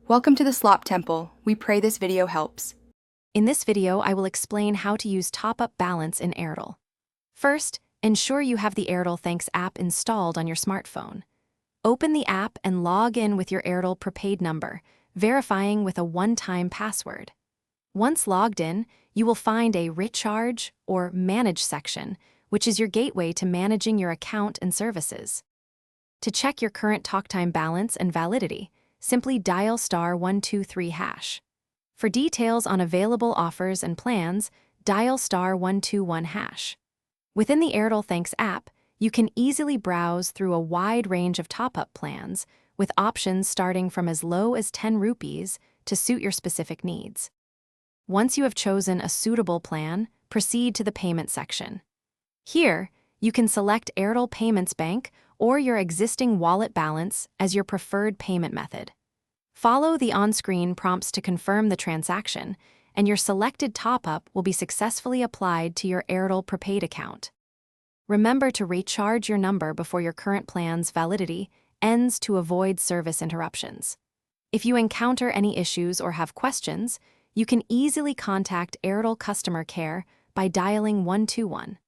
Welcome to the Slop Temple. We pray this video helps. In this video, I will explain how to use top-up balance in Airtel. First, ensure you have the Airtel Thanks app installed on your smartphone. Open the app and log in with your Airtel prepaid number, verifying with a one-time password. Once logged in, you will find a Recharge or Manage section, which is your gateway to managing your account and services. To check your current talktime balance and validity, simply dial *123#. For details on available offers and plans, dial *121#. Within the Airtel Thanks app, you can easily browse through a wide range of top-up plans, with options starting from as low as 10 rupees to suit your specific needs. Once you have chosen a suitable plan, proceed to the payment section. Here, you can select Airtel Payments Bank or your existing wallet balance as your preferred payment method. Follow the on-screen prompts to confirm the transaction, and your selected top-up will be successfully applied to your Airtel prepaid account. Remember to recharge your number before your current plan's validity ends to avoid service interruptions. If you encounter any issues or have questions, you can easily contact Airtel Customer Care by dialing 121.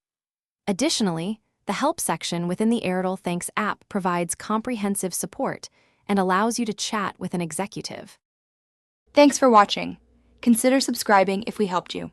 Additionally, the Help section within the Airtel Thanks app provides comprehensive support and allows you to chat with an executive. Thanks for watching. Consider subscribing if we helped you.